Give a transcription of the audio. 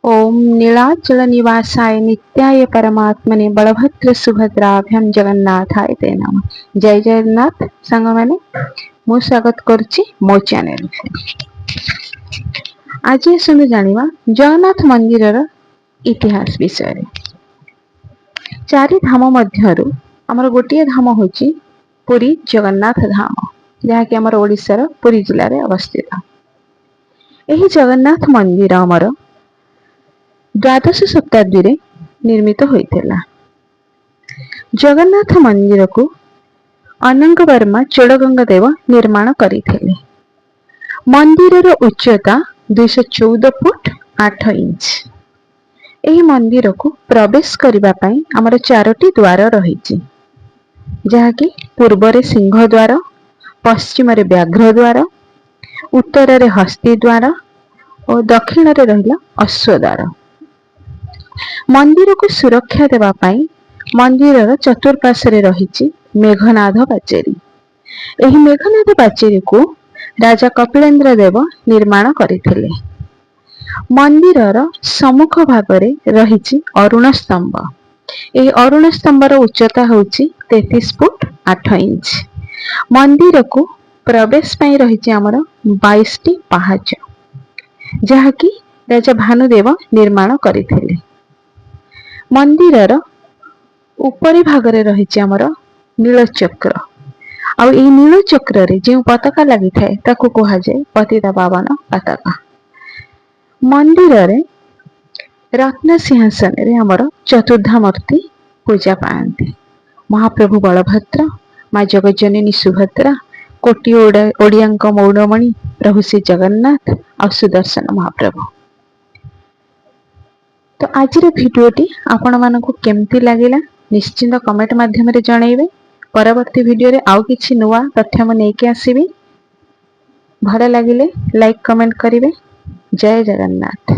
ओम नीलाचल निवासाय नित्याय परमात्मने बलभद्र सुभद्राभ्याम जगन्नाथाय ते नमः। जय जगन्नाथ सांग मैंने मु स्वागत करुच्ची मो चैनल। आज आसतु जानिबा जगन्नाथ मंदिर इतिहास विषय। चारि धाम मध्यरु आमर गोटे धाम होची पुरी जगन्नाथ धाम, जहाँकि आमर ओडिशार पुरी जिले में अवस्थित। एही जगन्नाथ मंदिर आमर द्वादश शताब्दी रे निर्मित होइथिला। जगन्नाथ मंदिर को अनंग वर्मा चोड़गंगा देव निर्माण करिथिले। मंदिरर उच्चता 214 फुट 8 इंच। एही मंदिर को प्रवेश करिबा पई हमर चारोटी द्वार रहिछि, जहाँकि पूर्व रे सिंह द्वार, पश्चिम रे व्याघ्र द्वार, उत्तर रे हस्ती द्वार और दक्षिण रे रहिला अश्व द्वार। मंदिर को सुरक्षा देवा पाई मंदिरर चतुर्पार्श्वरे रहिछि मेघनाद पाचेरी। एही मेघनाद पाचेरी को राजा कपिलेन्द्र देव निर्माण करिथिले। मंदिरर सम्मुख भागरे रहिछि अरुण स्तंभ। एही अरुण स्तंभर उच्चता होछि 33 फुट 8 इंच। मंदिर को प्रवेश पाई रहिछि हमर 22 टी पहाच, जहाँकि राजा भानुदेव निर्माण करिथिले। मंदिरर उपरी भागरे रहिछि हमर नीलचक्र। आ एही नीलचक्र रे जे पताका लागि थाए ताकू कहा जाय पतिता पावन पताका। मंदिर रे रत्न सिंहासन रे हमर चतुर्धा मूर्ति पूजा पाआंती। महाप्रभु बलभद्र, माँ जगज्जननी सुभद्रा, कोटि ओडियांक मौड़मणि प्रभु श्री जगन्नाथ और सुदर्शन महाप्रभु। तो आज भिडियोटी आपण मानकु केमती लागिला निश्चिंत कमेंट माध्यम रे जणाइबे। परवर्ती भिडियो रे आउ किछि नुवा तथ्य म नेकी आसीबी। भल लागिले लाइक कमेंट करिवे। जय जगन्नाथ।